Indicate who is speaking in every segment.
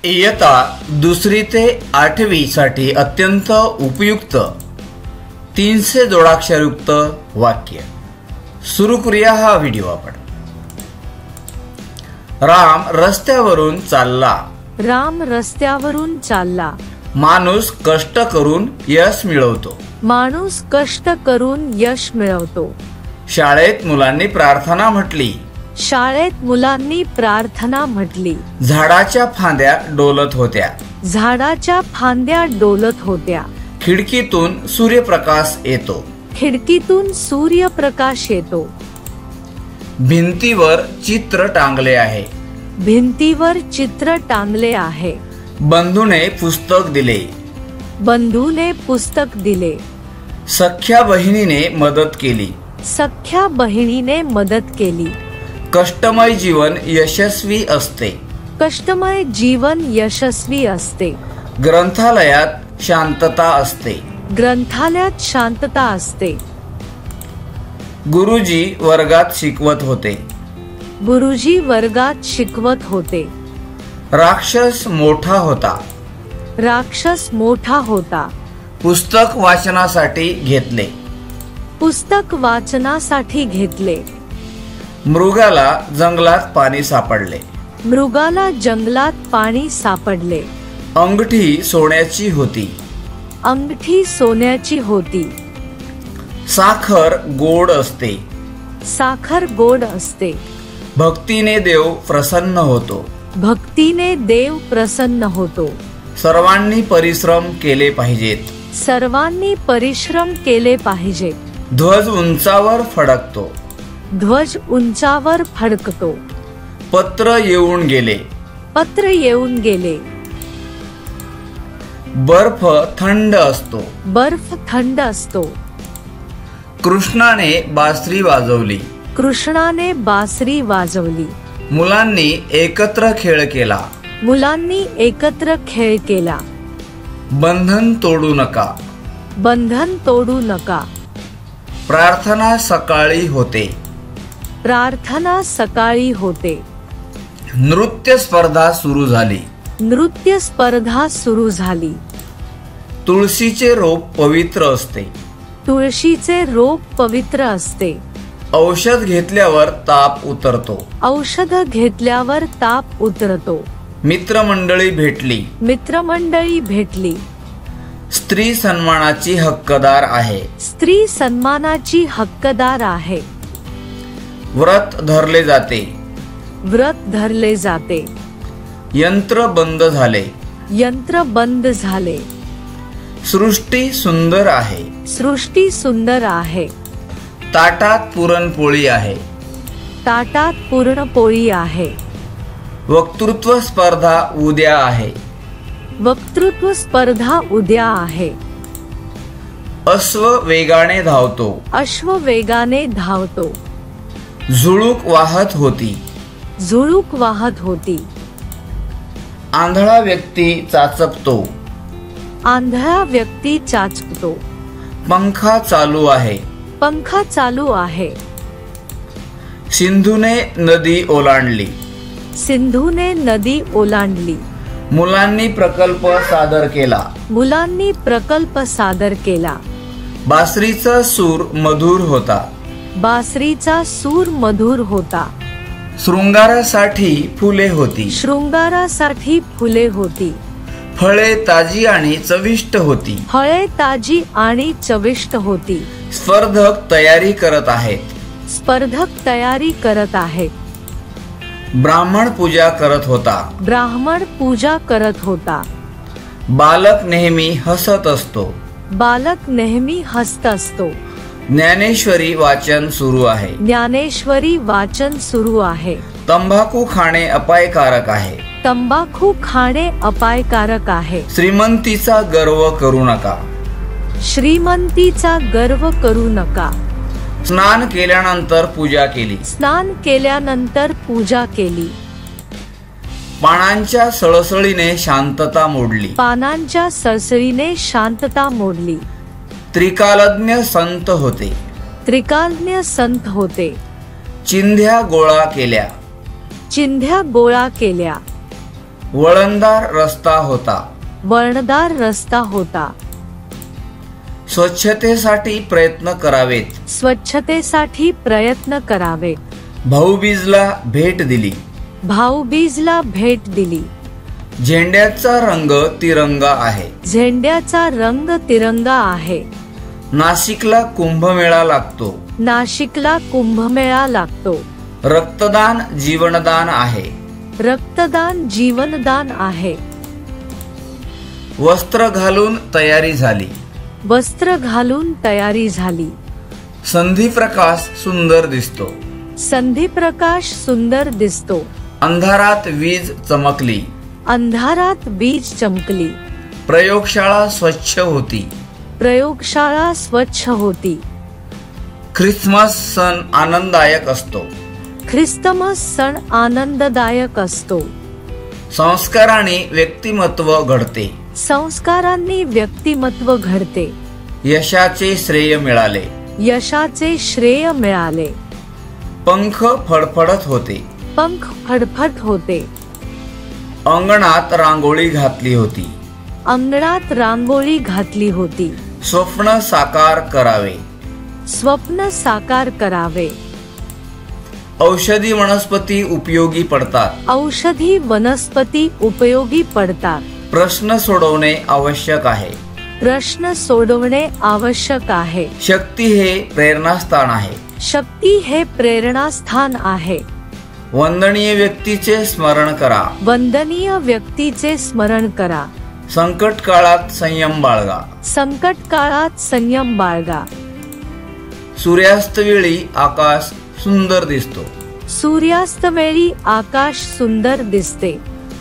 Speaker 1: इयत्ता दुसरी ते 8वी साठी अत्यंत उपयुक्त 300 जोडाक्षरयुक्त वाक्य सुरू करूया हा व्हिडिओ आपण। राम रस्त्यावरून चालला।
Speaker 2: राम रस्त्यावरून चालला।
Speaker 1: माणूस कष्ट करून यश मिळवतो।
Speaker 2: माणूस कष्ट करून यश मिळवतो।
Speaker 1: शाळेत मुलांनी प्रार्थना म्हटली।
Speaker 2: शाळेत मुलांनी प्रार्थना म्हटली।
Speaker 1: झाडाच्या फांद्या डोलत होत्या।
Speaker 2: झाडाच्या फांद्या डोलत होत्या।
Speaker 1: खिडकीतून सूर्यप्रकाश येतो।
Speaker 2: खिडकीतून सूर्यप्रकाश येतो।
Speaker 1: भिंतीवर चित्र टांगले आहे।
Speaker 2: भिंतीवर चित्र टांगले आहे।
Speaker 1: बंधूने पुस्तक दिले।
Speaker 2: बंधूने पुस्तक दिले।
Speaker 1: सख्या बहिणीने मदत केली।
Speaker 2: सख्या बहिणीने मदत केली।
Speaker 1: कष्टमय जीवन यशस्वी असते।
Speaker 2: कष्टमय जीवन यशस्वी असते।
Speaker 1: ग्रंथालयात शांतता असते।
Speaker 2: ग्रंथालयात शांतता असते।
Speaker 1: गुरुजी वर्गात शिकवत होते।
Speaker 2: गुरुजी वर्गात शिकवत होते।
Speaker 1: राक्षस मोठा होता।
Speaker 2: राक्षस मोठा होता।
Speaker 1: पुस्तक वाचनासाठी घेतले।
Speaker 2: पुस्तक वाचनासाठी घेतले।
Speaker 1: मृगाला जंगलात पाणी सापडले।
Speaker 2: मृगाला जंगलात पाणी सापडले।
Speaker 1: अंगठी सोन्याची होती।
Speaker 2: अंगठी सोन्याची होती।
Speaker 1: साखर गोड असते।
Speaker 2: साखर गोड असते।
Speaker 1: भक्तीने देव प्रसन्न होतो।
Speaker 2: भक्तीने देव प्रसन्न होतो।
Speaker 1: सर्वांनी परिश्रम केले पाहिजेत।
Speaker 2: सर्वांनी परिश्रम केले पाहिजेत।
Speaker 1: ध्वज उंचावर फडकतो।
Speaker 2: ध्वज उंचावर फडकतो।
Speaker 1: पत्र येऊन गेले।
Speaker 2: पत्र येऊन गेले।
Speaker 1: बर्फ थंड असतो।
Speaker 2: बर्फ थंड असतो।
Speaker 1: कृष्णाने बासरी वाजवली।
Speaker 2: कृष्णाने बासरी वाजवली।
Speaker 1: मुलांनी एकत्र खेळ केला।
Speaker 2: मुलांनी एकत्र खेळ केला।
Speaker 1: बंधन तोडू नका।
Speaker 2: बंधन तोडू नका।
Speaker 1: प्रार्थना सकाळी होते।
Speaker 2: प्रार्थना सकाळी होते।
Speaker 1: नृत्य स्पर्धा सुरू झाली।
Speaker 2: नृत्य स्पर्धा सुरू झाली।
Speaker 1: तुळशीचे रोप पवित्र असते।
Speaker 2: तुळशीचे रोप पवित्र असते।
Speaker 1: औषध घेतल्यावर ताप उतरतो।
Speaker 2: औषध घेतल्यावर ताप उतरतो।
Speaker 1: मित्रमंडळी भेटली।
Speaker 2: मित्रमंडळी भेटली।
Speaker 1: स्त्री सन्मानाची हक्कदार आहे।
Speaker 2: स्त्री सन्मानाची हक्कदार आहे।
Speaker 1: व्रत धरले जाते।
Speaker 2: व्रत धरले जाते।
Speaker 1: यंत्र बंद झाले।
Speaker 2: यंत्र बंद झाले।
Speaker 1: सृष्टी सुंदर आहे।
Speaker 2: सृष्टी सुंदर आहे।
Speaker 1: ताटात पुरणपोळी आहे।
Speaker 2: ताटात पुरणपोळी आहे।
Speaker 1: वक्तृत्व स्पर्धा उद्या आहे।
Speaker 2: वक्तृत्व स्पर्धा उद्या आहे।
Speaker 1: अश्व वेगाने धावतो।
Speaker 2: अश्व वेगाने धावतो।
Speaker 1: झुळूक वाहत होती।
Speaker 2: झुळूक वाहत होती।
Speaker 1: आंधळा व्यक्ती चाचपतो।
Speaker 2: आंधळा व्यक्ती चाचपतो।
Speaker 1: पंखा चालू आहे।
Speaker 2: पंखा चालू आहे।
Speaker 1: सिंधूने नदी ओलांडली।
Speaker 2: सिंधूने नदी ओलांडली।
Speaker 1: मुलांनी प्रकल्प सादर केला।
Speaker 2: मुलांनी प्रकल्प सादर केला।
Speaker 1: बासरीचा सूर मधुर होता।
Speaker 2: बासरीचा सूर मधुर होता।
Speaker 1: शृंगारासाठी फुले होती।
Speaker 2: शृंगारासाठी फुले होती।
Speaker 1: फळे ताजी आणि चविष्ट होती।
Speaker 2: फळे ताजी आणि चविष्ट होती।
Speaker 1: स्पर्धक तयारी करत आहेत।
Speaker 2: स्पर्धक तयारी करत आहेत।
Speaker 1: ब्राह्मण पूजा करत होता।
Speaker 2: ब्राह्मण पूजा करत होता।
Speaker 1: बालक नेहमी हसत असतो।
Speaker 2: बालक नेहमी हसत असतो।
Speaker 1: ज्ञानेश्वरी वाचन सुरू आहे।
Speaker 2: ज्ञानेश्वरी वाचन सुरू आहे।
Speaker 1: तंबाखू खाणे अपायकारक आहे।
Speaker 2: तंबाखू खाणे अपायकारक आहे।
Speaker 1: श्रीमंतीचा गर्व करू नका।
Speaker 2: श्रीमंतीचा गर्व करू नका।
Speaker 1: स्नान केल्यानंतर पूजा केली।
Speaker 2: स्नान केल्यानंतर पूजा केली।
Speaker 1: पानांच्या सळसळीने शांतता मोडली।
Speaker 2: पानांच्या सळसळीने शांतता मोडली।
Speaker 1: त्रिकालज्ञ संत होते।
Speaker 2: त्रिकालज्ञ संत होते।
Speaker 1: चिंध्या गोळा केल्या।
Speaker 2: चिंध्या गोळा केल्या।
Speaker 1: वळणदार रस्ता होता.
Speaker 2: वळणदार रस्ता होता.
Speaker 1: स्वच्छतेसाठी प्रयत्न करावेत.
Speaker 2: स्वच्छतेसाठी प्रयत्न करावे.
Speaker 1: भाऊबीजला भेट दिली.
Speaker 2: भाऊबीजला भेट दिली.
Speaker 1: झेंड्याचा रंग तिरंगा आहे.
Speaker 2: झेंड्याचा रंग तिरंगा आहे.
Speaker 1: नाशिकला कुंभमेळा लागतो.
Speaker 2: नाशिकला कुंभमेळा लागतो.
Speaker 1: रक्तदान जीवनदान आहे.
Speaker 2: रक्तदान जीवनदान आहे.
Speaker 1: वस्त्र घालून तयारी झाली.
Speaker 2: वस्त्र घालून तयारी झाली.
Speaker 1: संधी प्रकाश सुंदर दिसतो.
Speaker 2: संधी प्रकाश सुंदर दिसतो.
Speaker 1: अंधारात वीज चमकली.
Speaker 2: अंधारात वीज चमकली.
Speaker 1: प्रयोगशाळा स्वच्छ होती.
Speaker 2: प्रयोगशाळा स्वच्छ होती.
Speaker 1: ख्रिसमस सण आनंददायक असतो.
Speaker 2: ख्रिस्तमस सण आनंददायक असतो.
Speaker 1: संस्काराने व्यक्तिमत्व घडते.
Speaker 2: संस्कारांनी व्यक्तिमत्व घडते.
Speaker 1: यशाचे श्रेय मिळाले.
Speaker 2: यशाचे श्रेय मिळाले.
Speaker 1: पंख फडफडत होते.
Speaker 2: पंख फडफड होते.
Speaker 1: अंगणात रांगोळी घातली होती.
Speaker 2: अंगणात रांगोळी घातली होती.
Speaker 1: स्वप्न साकार करावे.
Speaker 2: स्वप्न साकार करावे.
Speaker 1: औषधी वनस्पती उपयोगी पडतात.
Speaker 2: औषधी वनस्पती उपयोगी पडतात.
Speaker 1: प्रश्न सोडवणे आवश्यक आहे.
Speaker 2: प्रश्न सोडवणे आवश्यक आहे.
Speaker 1: शक्ती हे प्रेरणास्थान आहे.
Speaker 2: शक्ती हे प्रेरणास्थान आहे.
Speaker 1: वंदनीय व्यक्तीचे स्मरण करा.
Speaker 2: वंदनीय व्यक्तीचे स्मरण करा.
Speaker 1: संकट काळात संयम बाळगा.
Speaker 2: संकट काळात संयम बाळगा.
Speaker 1: सूर्यास्त वेळी आकाश सुंदर दिसतो.
Speaker 2: सूर्यास्त वेळी आकाश सुंदर दिसते.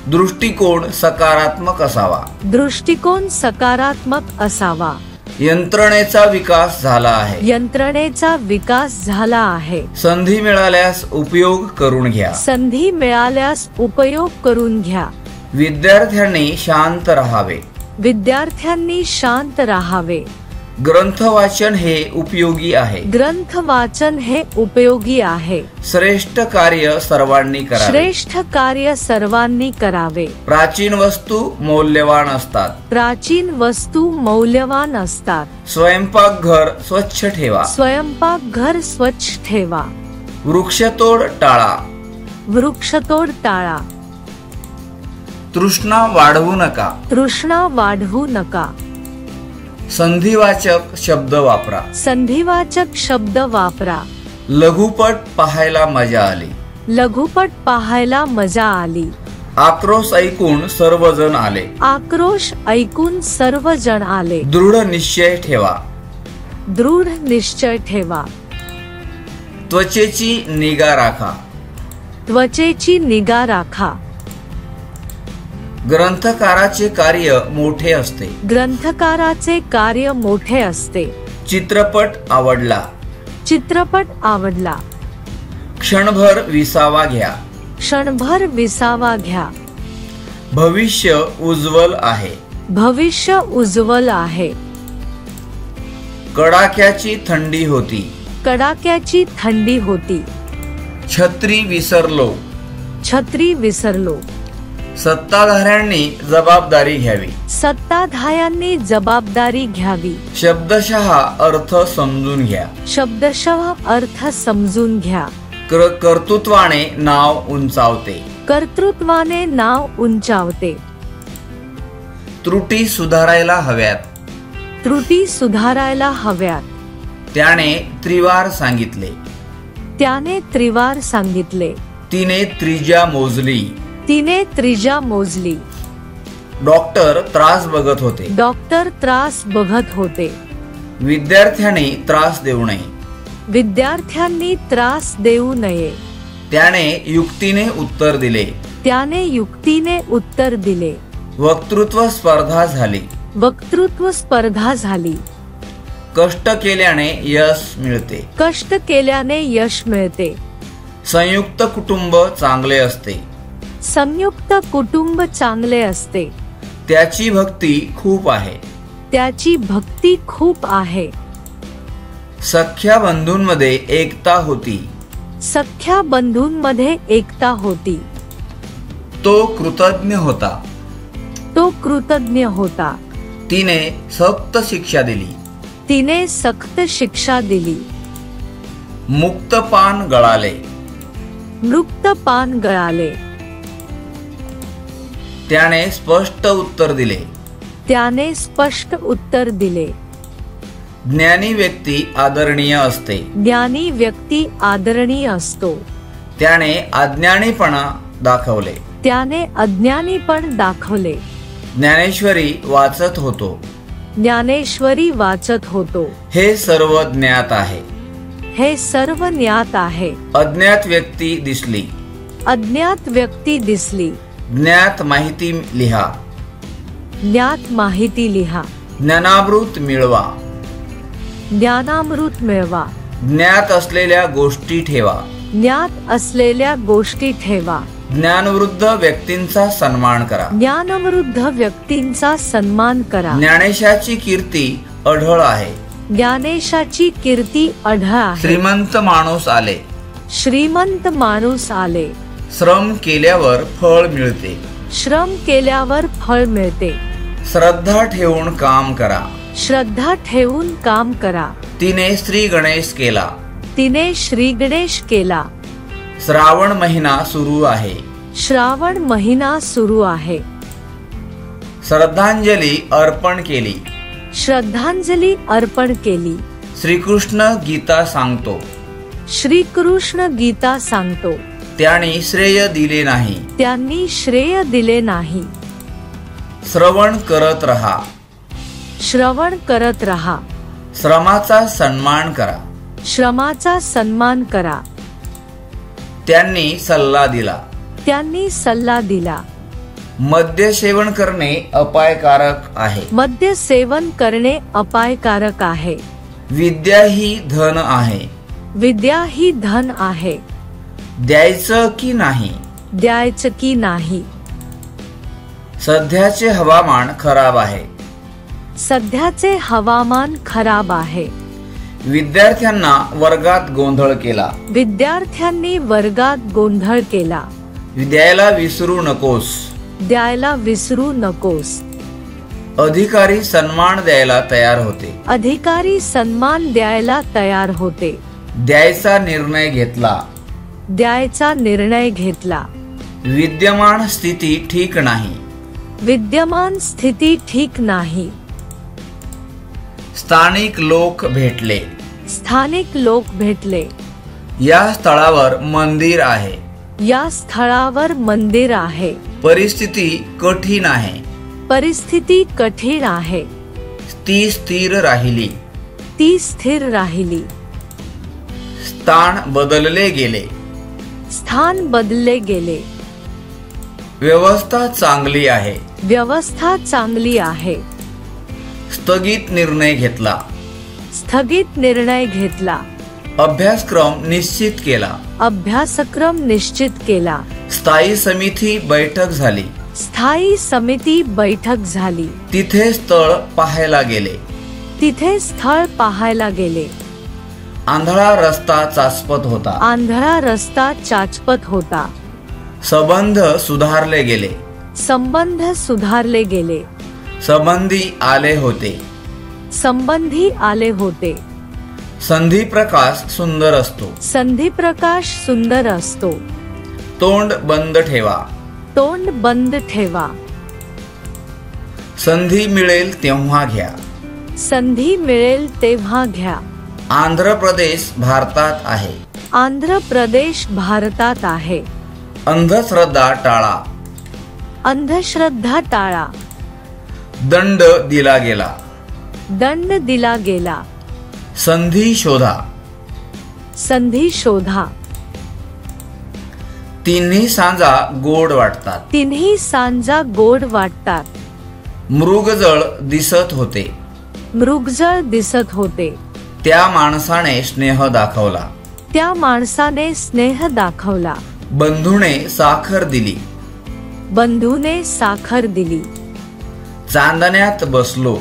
Speaker 1: दृष्टिकोन सकारात्मक असावा.
Speaker 2: दृष्टिकोन सकारात्मक असावा.
Speaker 1: यंत्रणेचा विकास झाला आहे.
Speaker 2: यंत्रणेचा विकास झाला आहे.
Speaker 1: संधी मिळाल्यास उपयोग करून घ्या.
Speaker 2: संधी मिळाल्यास उपयोग करून घ्या.
Speaker 1: विद्यार्थ्यांनी शांत राहावे.
Speaker 2: विद्यार्थ्यांनी शांत राहावे.
Speaker 1: ग्रंथ वाचन हे उपयोगी आहे.
Speaker 2: ग्रंथ वाचन हे उपयोगी आहे.
Speaker 1: श्रेष्ठ कार्य सर्वांनी करावे.
Speaker 2: श्रेष्ठ कार्य सर्वांनी करावे.
Speaker 1: प्राचीन वस्तू मौल्यवान असतात.
Speaker 2: प्राचीन वस्तू मौल्यवान असतात.
Speaker 1: स्वयंपाकघर स्वच्छ ठेवा.
Speaker 2: स्वयंपाकघर स्वच्छ ठेवा.
Speaker 1: वृक्षतोड टाळा.
Speaker 2: वृक्षतोड टाळा.
Speaker 1: तृष्णा वाढवू नका.
Speaker 2: तृष्णा वाढवू नका.
Speaker 1: संधिवाचक शब्द वापरा.
Speaker 2: संधिवाचक शब्द वापरा.
Speaker 1: लघुपट पाहायला मजा आली.
Speaker 2: लघुपट पाहायला मजा आली.
Speaker 1: आक्रोश ऐकून सर्वजण आले.
Speaker 2: आक्रोश ऐकून सर्वजण आले.
Speaker 1: दृढ निश्चय ठेवा.
Speaker 2: दृढ निश्चय ठेवा.
Speaker 1: त्वचेची निगा राखा.
Speaker 2: त्वचेची निगा राखा.
Speaker 1: ग्रंथकाराचे कार्य मोठे असते.
Speaker 2: ग्रंथकाराचे कार्य मोठे असते.
Speaker 1: चित्रपट आवडला.
Speaker 2: चित्रपट आवडला.
Speaker 1: क्षणभर विसावा घ्या.
Speaker 2: क्षणभर विसावा घ्या.
Speaker 1: भविष्य उज्ज्वल आहे.
Speaker 2: भविष्य उज्ज्वल आहे.
Speaker 1: कडाक्याची थंडी होती.
Speaker 2: कडाक्याची थंडी होती.
Speaker 1: छत्री विसरलो.
Speaker 2: छत्री विसरलो.
Speaker 1: सत्ताधाऱ्यांनी जबाबदारी घ्यावी.
Speaker 2: सत्ताधाऱ्यांनी जबाबदारी घ्यावी.
Speaker 1: शब्दशः अर्थ समजून घ्या.
Speaker 2: शब्दशः अर्थ समजून घ्या.
Speaker 1: कर्तृत्वाने नाव उंचावते.
Speaker 2: कर्तृत्वाने नाव उंचावते.
Speaker 1: त्रुटी सुधारायला हव्यात.
Speaker 2: त्रुटी सुधारायला हव्यात.
Speaker 1: त्याने त्रिवार सांगितले.
Speaker 2: त्याने त्रिवार सांगितले.
Speaker 1: तिने त्रिज्या मोजली.
Speaker 2: तिने त्रिज्या मोजली.
Speaker 1: डॉक्टर त्रास बघत होते.
Speaker 2: डॉक्टर त्रास बघत होते.
Speaker 1: विद्यार्थ्यांनी त्रास देऊ नये.
Speaker 2: विद्यार्थ्यांनी त्रास देऊ नये.
Speaker 1: त्याने युक्तीने उत्तर दिले.
Speaker 2: त्याने युक्तीने उत्तर दिले.
Speaker 1: वक्तृत्व स्पर्धा झाली.
Speaker 2: वक्तृत्व स्पर्धा झाली.
Speaker 1: कष्ट केल्याने यश मिळते.
Speaker 2: कष्ट केल्याने यश मिळते.
Speaker 1: संयुक्त कुटुंब चांगले असते.
Speaker 2: संयुक्त कुटुंब चांगले असते.
Speaker 1: त्याची भक्ती खूप आहे.
Speaker 2: त्याची भक्ती खूप आहे.
Speaker 1: सख्या बंधूंमध्ये एकता होती.
Speaker 2: सख्या बंधूंमध्ये एकता होती.
Speaker 1: तो कृतज्ञ होता.
Speaker 2: तो कृतज्ञ होता.
Speaker 1: तिने सक्त शिक्षा दिली.
Speaker 2: तिने सक्त शिक्षा दिली.
Speaker 1: मुक्त पान गळाले.
Speaker 2: मुक्त पान गळाले.
Speaker 1: त्याने स्पष्ट उत्तर दिले.
Speaker 2: त्याने स्पष्ट उत्तर दिले.
Speaker 1: ज्ञानी व्यक्ती आदरणीय असते.
Speaker 2: ज्ञानी व्यक्ती आदरणीय असतो.
Speaker 1: त्याने अज्ञानीपणा दाखवले.
Speaker 2: त्याने अज्ञानीपण दाखवले.
Speaker 1: ज्ञानेश्वरी वाचत होतो.
Speaker 2: ज्ञानेश्वरी वाचत होतो.
Speaker 1: हे सर्व ज्ञात आहे.
Speaker 2: हे सर्व ज्ञात आहे.
Speaker 1: अज्ञात व्यक्ती दिसली.
Speaker 2: अज्ञात व्यक्ती दिसली.
Speaker 1: ज्ञात माहिती लिहा.
Speaker 2: ज्ञात माहिती लिहा.
Speaker 1: ज्ञानामृत मिळवा.
Speaker 2: ज्ञानामृत मिळवा.
Speaker 1: ज्ञात असलेल्या गोष्टी ठेवा.
Speaker 2: ज्ञात असलेल्या गोष्टी ठेवा.
Speaker 1: ज्ञानवृद्ध व्यक्तींचा सन्मान करा.
Speaker 2: ज्ञानवृद्ध व्यक्तींचा सन्मान करा.
Speaker 1: ज्ञानेशाची कीर्ती अढळ आहे.
Speaker 2: ज्ञानेशाची कीर्ती अढळ आहे.
Speaker 1: श्रीमंत माणूस आले.
Speaker 2: श्रीमंत माणूस आले.
Speaker 1: श्रम केल्यावर फळ मिळते.
Speaker 2: श्रम केल्यावर फळ मिळते.
Speaker 1: श्रद्धा ठेवून काम करा.
Speaker 2: श्रद्धा ठेवून काम करा.
Speaker 1: तिने श्री गणेश केला.
Speaker 2: तिने श्री गणेश केला.
Speaker 1: श्रावण महिना सुरू आहे.
Speaker 2: श्रावण महिना सुरू आहे.
Speaker 1: श्रद्धांजली अर्पण केली.
Speaker 2: श्रद्धांजली अर्पण केली.
Speaker 1: श्रीकृष्ण गीता सांगतो.
Speaker 2: श्रीकृष्ण गीता सांगतो.
Speaker 1: त्यांनी श्रेय दिले नाही.
Speaker 2: त्यांनी श्रेय दिले नाही.
Speaker 1: श्रवण करत रहा.
Speaker 2: श्रवण करत रहा.
Speaker 1: श्रमाचा सन्मान करा.
Speaker 2: श्रमाचा सन्मान करा.
Speaker 1: त्यांनी सल्ला दिला.
Speaker 2: त्यांनी सल्ला दिला.
Speaker 1: मद्य सेवन करणे अपायकारक आहे.
Speaker 2: मद्य सेवन करणे अपायकारक आहे.
Speaker 1: विद्या ही धन आहे.
Speaker 2: विद्या ही धन आहे.
Speaker 1: द्यायचं की नाही.
Speaker 2: द्यायचं की नाही.
Speaker 1: सध्याचे हवामान खराब आहे.
Speaker 2: सध्याचे हवामान खराब आहे.
Speaker 1: विद्यार्थ्यांना वर्गात गोंधळ केला.
Speaker 2: विद्यार्थ्यांनी वर्गात गोंधळ केला.
Speaker 1: द्यायला विसरू नकोस.
Speaker 2: द्यायला विसरू नकोस.
Speaker 1: अधिकारी सन्मान द्यायला तयार होते.
Speaker 2: अधिकारी सन्मान द्यायला तयार होते.
Speaker 1: द्यायचा निर्णय घेतला.
Speaker 2: द्यायचा निर्णय घेतला.
Speaker 1: विद्यमान स्थिती ठीक नाही.
Speaker 2: विद्यमान स्थिती ठीक नाही.
Speaker 1: स्थानिक लोक भेटले.
Speaker 2: स्थानिक लोक भेटले.
Speaker 1: या स्थळावर मंदिर आहे.
Speaker 2: या स्थळावर मंदिर आहे.
Speaker 1: परिस्थिती कठीण आहे.
Speaker 2: परिस्थिती कठीण आहे.
Speaker 1: ती स्थिर राहिली.
Speaker 2: ती स्थिर राहिली.
Speaker 1: स्थान बदलले गेले.
Speaker 2: स्थान बदलले गेले.
Speaker 1: व्यवस्था चांगली आहे.
Speaker 2: व्यवस्था चांगली आहे.
Speaker 1: स्थगित निर्णय घेतला.
Speaker 2: स्थगित निर्णय घेतला.
Speaker 1: अभ्यासक्रम निश्चित केला.
Speaker 2: अभ्यासक्रम निश्चित केला.
Speaker 1: स्थायी समिती बैठक झाली.
Speaker 2: स्थायी समिती बैठक झाली.
Speaker 1: तिथे स्थळ पाहायला गेले.
Speaker 2: तिथे स्थळ पाहायला गेले.
Speaker 1: आंधळा रस्ता चाचपत होता.
Speaker 2: आंधळा रस्ता चाचपत होता.
Speaker 1: संबंध सुधारले गेले.
Speaker 2: संबंध सुधारले गेले.
Speaker 1: संबंधी आले होते.
Speaker 2: संबंधी आले होते.
Speaker 1: संधी प्रकाश सुंदर असतो.
Speaker 2: संधी प्रकाश सुंदर असतो.
Speaker 1: तोंड बंद ठेवा.
Speaker 2: तोंड बंद ठेवा.
Speaker 1: संधी मिळेल तेव्हा घ्या.
Speaker 2: संधी मिळेल तेव्हा घ्या.
Speaker 1: आंध्र प्रदेश भारतात आहे.
Speaker 2: आंध्र प्रदेश भारतात आहे.
Speaker 1: अंधश्रद्धा टाळा.
Speaker 2: अंधश्रद्धा टाळा.
Speaker 1: दंड दिला गेला.
Speaker 2: दंड दिला गेला.
Speaker 1: संधी शोधा.
Speaker 2: संधी शोधा.
Speaker 1: तिन्ही सांजा गोड वाटतात.
Speaker 2: तिन्ही सांजा गोड वाटतात.
Speaker 1: मृगजळ दिसत होते.
Speaker 2: मृगजळ दिसत होते.
Speaker 1: त्या माणसाने स्नेह दाखवला.
Speaker 2: त्या माणसाने स्नेह दाखवला.
Speaker 1: बंधूने साखर दिली.
Speaker 2: बंधूने साखर दिली.
Speaker 1: चांदण्यात बसलो.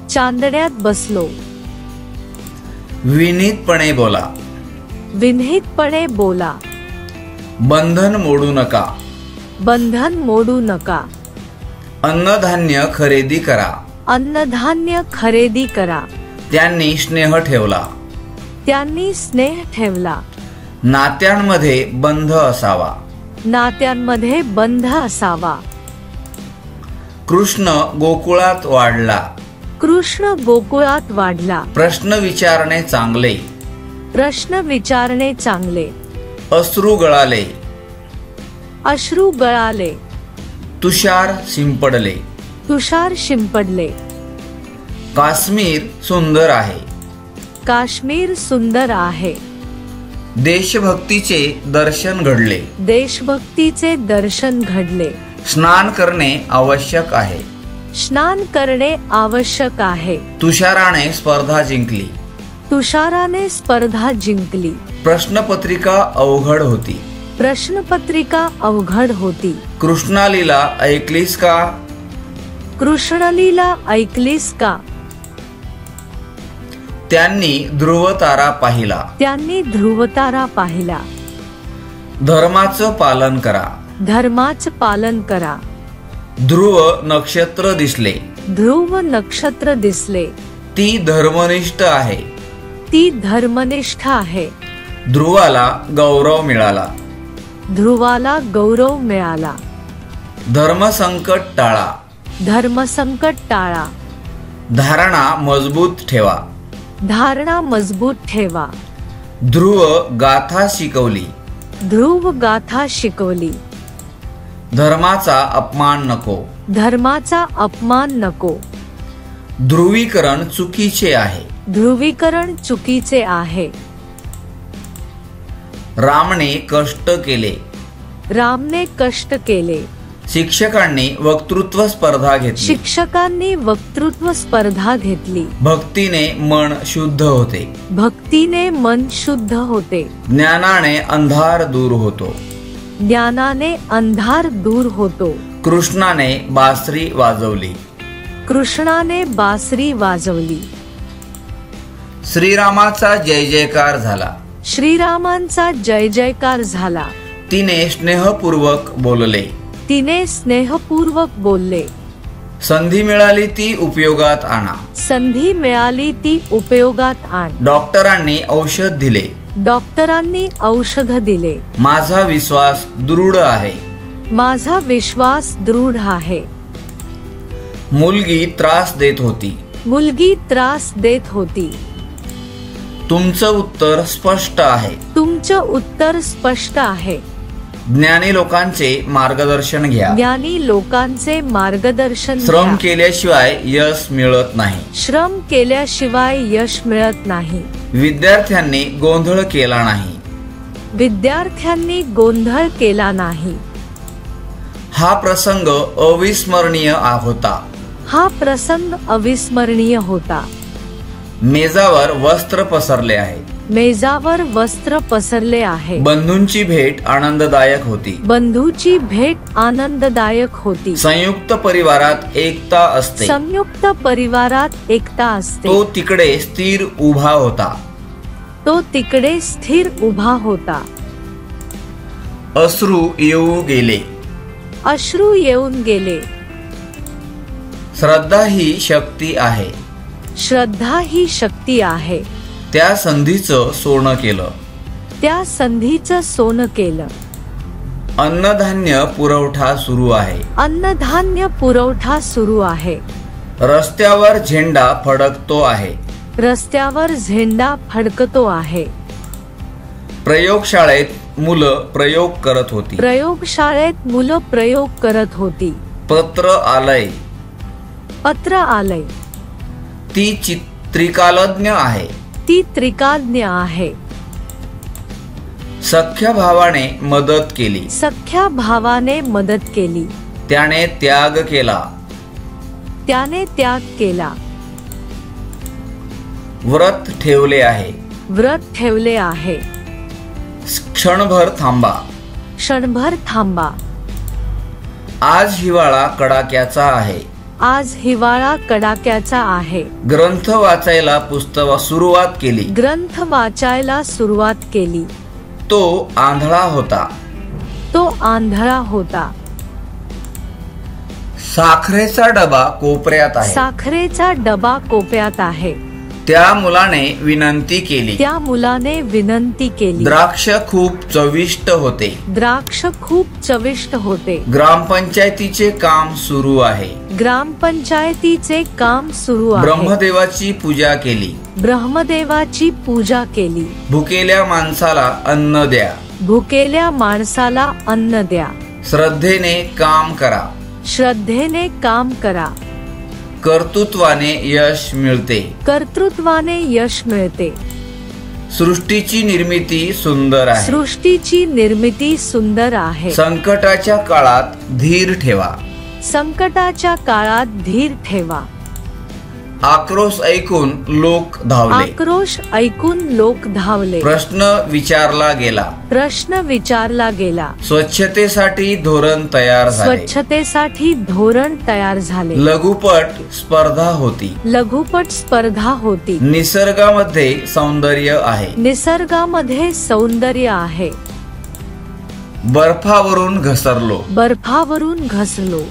Speaker 2: चांदण्यात बसलो.
Speaker 1: विनीतपणे बोला.
Speaker 2: विनहितपणे बोला.
Speaker 1: बंधन मोडू नका.
Speaker 2: बंधन मोडू नका.
Speaker 1: अन्नधान्य खरेदी करा.
Speaker 2: अन्नधान्य खरेदी करा.
Speaker 1: त्यांनी स्नेह ठेवला.
Speaker 2: त्यांनी स्नेह ठेवला.
Speaker 1: नात्यांमध्ये बंध असावा.
Speaker 2: नात्यांमध्ये बंध असावा.
Speaker 1: कृष्ण गोकुळात वाढला.
Speaker 2: कृष्ण गोकुळात वाढला.
Speaker 1: प्रश्न विचारणे चांगले.
Speaker 2: प्रश्न विचारणे चांगले.
Speaker 1: अश्रू गळाले.
Speaker 2: अश्रू गळाले.
Speaker 1: तुषार शिंपडले.
Speaker 2: तुषार शिंपडले.
Speaker 1: काश्मीर सुंदर आहे.
Speaker 2: काश्मीर सुंदर आहे.
Speaker 1: देशभक्तीचे दर्शन घडले.
Speaker 2: देशभक्तीचे दर्शन घडले.
Speaker 1: स्नान करणे आवश्यक आहे.
Speaker 2: स्नान करणे आवश्यक आहे.
Speaker 1: तुषाराने स्पर्धा जिंकली.
Speaker 2: तुषाराने स्पर्धा जिंकली.
Speaker 1: प्रश्नपत्रिका अवघड होती.
Speaker 2: प्रश्नपत्रिका अवघड होती.
Speaker 1: कृष्णालीला ऐकलीस का?
Speaker 2: कृष्णलीला ऐकलीस का?
Speaker 1: त्यांनी ध्रुवतारा पाहिला.
Speaker 2: त्यांनी ध्रुवतारा पाहिला.
Speaker 1: धर्माचं पालन करा.
Speaker 2: धर्माचं पालन करा.
Speaker 1: ध्रुव नक्षत्र दिसले.
Speaker 2: ध्रुव नक्षत्र दिसले.
Speaker 1: ती धर्मनिष्ठ आहे.
Speaker 2: ती धर्मनिष्ठ आहे.
Speaker 1: ध्रुवाला गौरव मिळाला.
Speaker 2: ध्रुवाला गौरव मिळाला.
Speaker 1: धर्मसंकट टाळा.
Speaker 2: धर्मसंकट टाळा.
Speaker 1: धारणा मजबूत ठेवा.
Speaker 2: धारणा मजबूत ठेवा.
Speaker 1: ध्रुव गाथा शिकवली.
Speaker 2: ध्रुव गाथा शिकवली.
Speaker 1: धर्माचा अपमान नको.
Speaker 2: धर्माचा अपमान नको.
Speaker 1: ध्रुवीकरण चुकीचे आहे.
Speaker 2: ध्रुवीकरण चुकीचे आहे.
Speaker 1: रामने कष्ट केले.
Speaker 2: रामने कष्ट केले.
Speaker 1: शिक्षकांनी वक्तृत्व स्पर्धा घेतली.
Speaker 2: शिक्षकांनी वक्तृत्व स्पर्धा घेतली.
Speaker 1: भक्तीने मन शुद्ध होते.
Speaker 2: भक्तीने मन शुद्ध होते.
Speaker 1: ज्ञानाने अंधार दूर होतो.
Speaker 2: ज्ञानाने अंधार दूर होतो.
Speaker 1: कृष्णाने बासरी वाजवली.
Speaker 2: कृष्णाने बासरी वाजवली.
Speaker 1: श्रीरामाचा जय जयकार झाला.
Speaker 2: श्रीरामांचा जय जयकार झाला.
Speaker 1: तिने स्नेहपूर्वक बोलले.
Speaker 2: तिने स्नेहपूर्वक बोलले.
Speaker 1: संधी मिळाली ती उपयोगात आणा.
Speaker 2: संधी मिळाली ती उपयोगात आण.
Speaker 1: डॉक्टरांनी औषध दिले.
Speaker 2: डॉक्टरांनी औषध दिले.
Speaker 1: माझा विश्वास दृढ आहे.
Speaker 2: माझा विश्वास दृढ आहे.
Speaker 1: मुलगी त्रास देत होती.
Speaker 2: मुलगी त्रास देत होती.
Speaker 1: तुमचं उत्तर स्पष्ट आहे.
Speaker 2: तुमचं उत्तर स्पष्ट आहे.
Speaker 1: ज्ञानी लोकांचे मार्गदर्शन घ्या.
Speaker 2: ज्ञानी लोकांचे मार्गदर्शन
Speaker 1: श्रम
Speaker 2: घ्या.
Speaker 1: केल्याशिवाय यश मिळत नाही.
Speaker 2: श्रम केल्याशिवाय यश मिळत नाही.
Speaker 1: विद्यार्थ्यांनी गोंधळ केला नाही.
Speaker 2: विद्यार्थ्यांनी गोंधळ केला नाही.
Speaker 1: हा प्रसंग अविस्मरणीय होता.
Speaker 2: हा प्रसंग अविस्मरणीय होता.
Speaker 1: मेजावर वस्त्र पसरले आहे.
Speaker 2: मेजावर वस्त्र पसरले आहे.
Speaker 1: बंधूंची भेट आनंददायक होती.
Speaker 2: बंधूची भेट आनंददायक होती.
Speaker 1: संयुक्त परिवारात एकता असते.
Speaker 2: संयुक्त परिवारात एकता असते.
Speaker 1: तो तिकडे स्थिर उभा होता.
Speaker 2: तो तिकडे स्थिर उभा होता.
Speaker 1: अश्रू येऊ गेले.
Speaker 2: अश्रू येऊन गेले.
Speaker 1: श्रद्धा ही शक्ती आहे.
Speaker 2: श्रद्धा ही शक्ती आहे.
Speaker 1: त्या संधीचं सोनं केलं.
Speaker 2: त्या संधीचं सोनं केलं.
Speaker 1: अन्नधान्य पुरवठा सुरू आहे.
Speaker 2: अन्नधान्य पुरवठा सुरू आहे.
Speaker 1: रस्त्यावर झेंडा फडकतो आहे.
Speaker 2: रस्त्यावर झेंडा फडकतो आहे.
Speaker 1: प्रयोगशाळेत मुलं प्रयोग करत होती.
Speaker 2: प्रयोगशाळेत मुलं प्रयोग करत होती.
Speaker 1: पत्र आलंय.
Speaker 2: पत्र आलंय.
Speaker 1: ती त्रिकालज्ञ आहे.
Speaker 2: ती त्रिकाज्ञ आहे.
Speaker 1: सख्या भावाने मदत केली.
Speaker 2: सख्या भावाने मदत केली.
Speaker 1: त्याने त्याग केला.
Speaker 2: त्याने त्याग केला.
Speaker 1: व्रत ठेवले आहे.
Speaker 2: व्रत ठेवले आहे.
Speaker 1: क्षणभर थांबा.
Speaker 2: क्षणभर थांबा.
Speaker 1: आज हिवाळा कडाक्याचा आहे.
Speaker 2: आज हिवाळा कडाक्याचा आहे.
Speaker 1: ग्रंथ वाचायला पुस्तक सुरुवात केली.
Speaker 2: ग्रंथ वाचायला सुरुवात केली.
Speaker 1: तो आंधळा होता.
Speaker 2: तो आंधळा होता.
Speaker 1: साखरेचा डबा कोपऱ्यात आहे.
Speaker 2: साखरेचा डबा कोपऱ्यात आहे.
Speaker 1: त्या मुलाने विनंती केली.
Speaker 2: त्या मुलाने विनंती केली.
Speaker 1: द्राक्ष खूप चविष्ट होते.
Speaker 2: द्राक्ष खूप चविष्ट होते.
Speaker 1: ग्रामपंचायतीचे काम सुरू आहे.
Speaker 2: ग्रामपंचायतीचे काम सुरू आहे.
Speaker 1: ब्रह्मदेवाची पूजा केली.
Speaker 2: ब्रह्मदेवाची पूजा केली.
Speaker 1: भुकेल्या माणसाला अन्न द्या.
Speaker 2: भुकेल्या माणसाला अन्न द्या.
Speaker 1: श्रद्धेने काम करा.
Speaker 2: श्रद्धेने काम करा.
Speaker 1: कर्तृत्वाने यश मिळते.
Speaker 2: कर्तृत्वाने यश मिळते.
Speaker 1: सृष्टीची निर्मिती सुंदर आहे.
Speaker 2: सृष्टीची निर्मिती सुंदर आहे.
Speaker 1: संकटाच्या काळात धीर ठेवा.
Speaker 2: संकटाच्या काळात धीर ठेवा.
Speaker 1: आक्रोश ऐकून लोक धावले.
Speaker 2: आक्रोश ऐकून लोक धावले.
Speaker 1: प्रश्न विचारला गेला.
Speaker 2: प्रश्न विचारला गेला.
Speaker 1: स्वच्छतेसाठी धोरण तयार झाले.
Speaker 2: स्वच्छतेसाठी धोरण तयार झाले.
Speaker 1: लघुपट स्पर्धा होती.
Speaker 2: लघुपट स्पर्धा होती.
Speaker 1: निसर्गामध्ये सौंदर्य आहे.
Speaker 2: निसर्गामध्ये सौंदर्य आहे.
Speaker 1: बर्फावरून घसरलो.
Speaker 2: बर्फावरून घसरलो.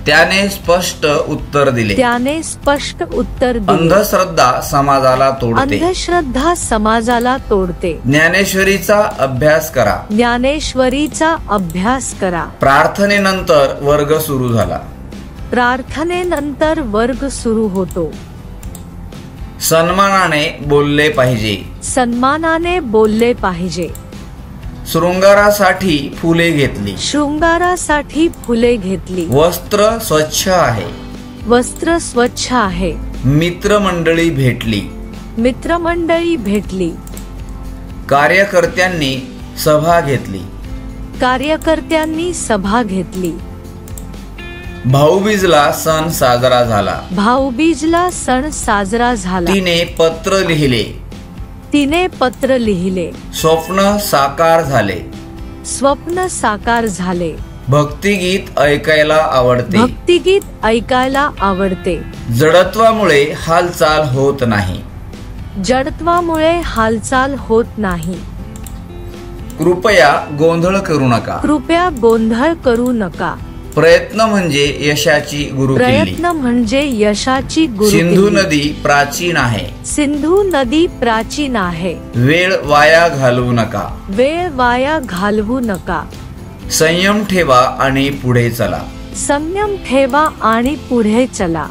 Speaker 1: त्याने स्पष्ट उत्तर दिले.
Speaker 2: त्याने स्पष्ट उत्तर दिले.
Speaker 1: अंधश्रद्धा समाजाला तोडते.
Speaker 2: अंधश्रद्धा समाजाला तोडते.
Speaker 1: ज्ञानेश्वरीचा अभ्यास करा.
Speaker 2: ज्ञानेश्वरीचा अभ्यास करा.
Speaker 1: प्रार्थनेनंतर वर्ग सुरू झाला.
Speaker 2: प्रार्थनेनंतर वर्ग सुरू होतो.
Speaker 1: सन्मानाने बोलले पाहिजे.
Speaker 2: सन्मानाने बोलले पाहिजे.
Speaker 1: शृंगारासाठी फुले घेतली.
Speaker 2: शृंगारासाठी फुले घेतली.
Speaker 1: वस्त्र स्वच्छ आहे.
Speaker 2: वस्त्र स्वच्छ आहे.
Speaker 1: मित्रमंडळी भेटली.
Speaker 2: मित्रमंडळी भेटली.
Speaker 1: कार्यकर्त्यांनी सभा घेतली.
Speaker 2: कार्यकर्त्यांनी सभा घेतली.
Speaker 1: भाऊबीजला सण साजरा झाला.
Speaker 2: भाऊबीजला सण साजरा झाला.
Speaker 1: तिने पत्र लिहिले.
Speaker 2: तिने पत्र लिहिले.
Speaker 1: स्वप्न साकार झाले.
Speaker 2: स्वप्न साकार झाले.
Speaker 1: भक्तिगीत ऐकायला आवडते.
Speaker 2: भक्तिगीत ऐकायला आवडते.
Speaker 1: जडत्वामुळे हालचाल होत नाही.
Speaker 2: जडत्वामुळे हालचाल होत नाही.
Speaker 1: कृपया गोंधळ करू नका.
Speaker 2: कृपया गोंधळ करू नका.
Speaker 1: प्रयत्न म्हणजे यशाची गुरुकिल्ली.
Speaker 2: प्रयत्न म्हणजे यशाची गुरुकिल्ली.
Speaker 1: सिंधू नदी प्राचीन आहे.
Speaker 2: सिंधू नदी प्राचीन आहे.
Speaker 1: वेळ वाया घालवू नका.
Speaker 2: वेळ वाया घालवू नका.
Speaker 1: संयम ठेवा आणि पुढे चला.
Speaker 2: संयम ठेवा आणि पुढे चला.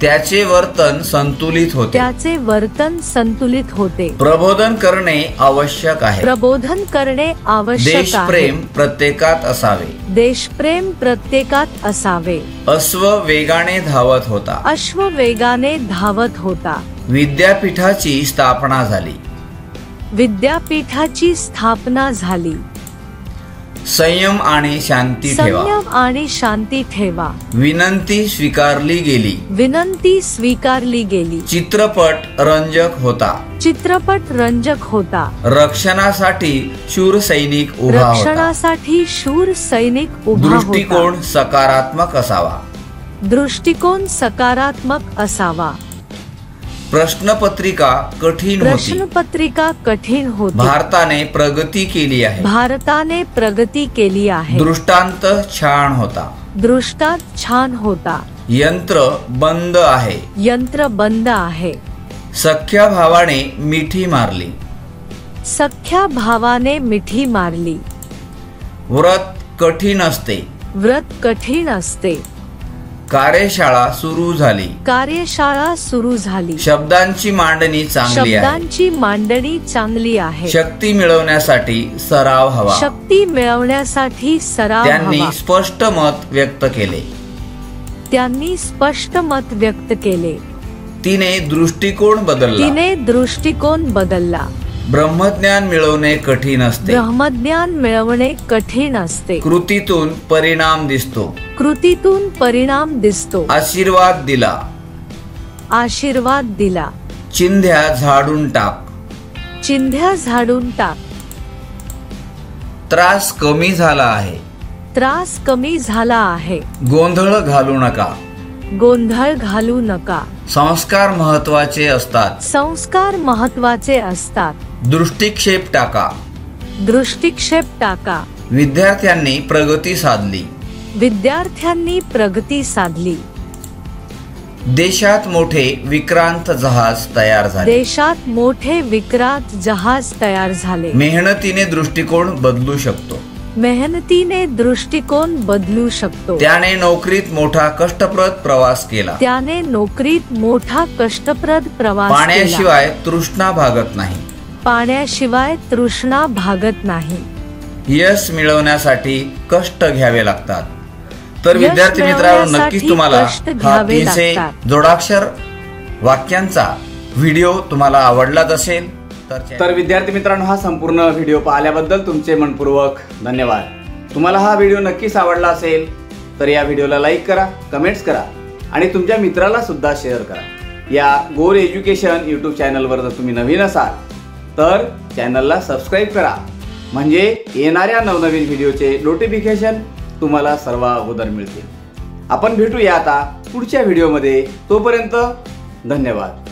Speaker 1: त्याचे वर्तन संतुलित होते.
Speaker 2: त्याचे वर्तन संतुलित होते.
Speaker 1: प्रबोधन करणे आवश्यक आहे.
Speaker 2: प्रबोधन करणे आवश्यक आहे.
Speaker 1: देशप्रेम प्रत्येकात असावे.
Speaker 2: देशप्रेम प्रत्येकात असावे.
Speaker 1: अश्व वेगाने धावत होता.
Speaker 2: अश्व वेगाने धावत होता.
Speaker 1: विद्यापीठाची स्थापना झाली.
Speaker 2: विद्यापीठाची स्थापना झाली.
Speaker 1: संयम आणि शांती ठेवा.
Speaker 2: संयम आणि शांती ठेवा.
Speaker 1: विनंती स्वीकारली गेली.
Speaker 2: विनंती स्वीकारली गेली.
Speaker 1: चित्रपट रंजक होता.
Speaker 2: चित्रपट रंजक होता.
Speaker 1: रक्षणासाठी शूर सैनिक उभा होता.
Speaker 2: रक्षणासाठी शूर सैनिक उभा होता.
Speaker 1: दृष्टिकोन सकारात्मक असावा.
Speaker 2: दृष्टिकोन सकारात्मक असावा.
Speaker 1: प्रश्नपत्रिका कठीण होती.
Speaker 2: प्रश्नपत्रिका कठीण होती.
Speaker 1: भारताने प्रगती केली आहे.
Speaker 2: भारताने प्रगती केली आहे.
Speaker 1: दृष्टांत छान होता.
Speaker 2: दृष्टांत छान होता.
Speaker 1: यंत्र बंद आहे.
Speaker 2: यंत्र बंद आहे.
Speaker 1: सख्या भावाने मिठी मारली.
Speaker 2: सख्या भावाने मिठी मारली.
Speaker 1: व्रत कठीण असते.
Speaker 2: व्रत कठीण असते.
Speaker 1: कार्यशाळा सुरू झाली.
Speaker 2: कार्यशाळा सुरू झाली.
Speaker 1: शब्दांची मांडणी चांगली आहे.
Speaker 2: शब्दांची मांडणी चांगली आहे.
Speaker 1: शक्ती मिळवण्यासाठी सराव हवा.
Speaker 2: शक्ती मिळवण्यासाठी सराव
Speaker 1: त्यांनी
Speaker 2: हवा.
Speaker 1: स्पष्ट मत व्यक्त केले.
Speaker 2: त्यांनी स्पष्ट मत व्यक्त केले.
Speaker 1: तिने दृष्टिकोन बदलला.
Speaker 2: तिने दृष्टिकोन बदलला.
Speaker 1: ब्रह्मज्ञान मिळवणे कठीण असते.
Speaker 2: ब्रह्मज्ञान मिळवणे कठीण असते.
Speaker 1: कृतीतून परिणाम दिसतो.
Speaker 2: कृतीतून परिणाम दिसतो.
Speaker 1: आशीर्वाद दिला.
Speaker 2: आशीर्वाद दिला.
Speaker 1: चिंध्या झाडून टाक.
Speaker 2: चिंध्या झाडून टाक.
Speaker 1: त्रास कमी झाला आहे.
Speaker 2: त्रास कमी झाला आहे.
Speaker 1: गोंधळ घालू नका.
Speaker 2: गोंधळ घालू नका.
Speaker 1: संस्कार महत्वाचे असतात.
Speaker 2: संस्कार महत्वाचे असतात.
Speaker 1: दृष्टिक्षेप टाका.
Speaker 2: दृष्टिक्षेप टाका.
Speaker 1: विद्यार्थ्यांनी प्रगती साधली.
Speaker 2: विद्यार्थ्यांनी प्रगती साधली.
Speaker 1: देशात मोठे विक्रांत जहाज तयार झाले.
Speaker 2: देशात मोठे विक्रांत जहाज तयार झाले.
Speaker 1: मेहनतीने दृष्टिकोन बदलू शकतो.
Speaker 2: मेहनतीने दृष्टिकोन बदलू शकतो.
Speaker 1: त्याने नोकरीत मोठा कष्टप्रद प्रवास केला.
Speaker 2: त्याने नोकरीत मोठा कष्टप्रद प्रवास केला.
Speaker 1: पाण्याशिवाय तृष्णा भागत नाही.
Speaker 2: पाण्याशिवाय तृष्णा भागत नाही.
Speaker 1: यश मिळवण्यासाठी कष्ट घ्यावे लागतात. तर
Speaker 2: यश
Speaker 1: विद्यार्थी मित्रांनो, नक्कीच
Speaker 2: मिळवण्यासाठी
Speaker 1: तुम्हाला
Speaker 2: कष्ट
Speaker 1: हा
Speaker 2: घ्यावे
Speaker 1: 300
Speaker 2: लागतात.
Speaker 1: जोडाक्षर वाक्यांचा व्हिडिओ तुम्हाला आवडलाच असेल तर
Speaker 3: विद्यार्थी मित्रांनो, हा संपूर्ण व्हिडिओ पाहिल्याबद्दल तुमचे मनपूर्वक धन्यवाद. तुम्हाला हा व्हिडिओ नक्कीच आवडला असेल तर या व्हिडिओला लाईक करा, कमेंट्स करा आणि तुमच्या मित्राला सुद्धा शेअर करा. या गोर एज्युकेशन यूट्यूब चॅनलवर जर तुम्ही नवीन असाल तर चॅनलला सबस्क्राईब करा, म्हणजे येणाऱ्या नवनवीन व्हिडिओचे नोटिफिकेशन तुम्हाला सर्व अगोदर मिळतील. आपण भेटूया आता पुढच्या व्हिडिओमध्ये. तोपर्यंत धन्यवाद.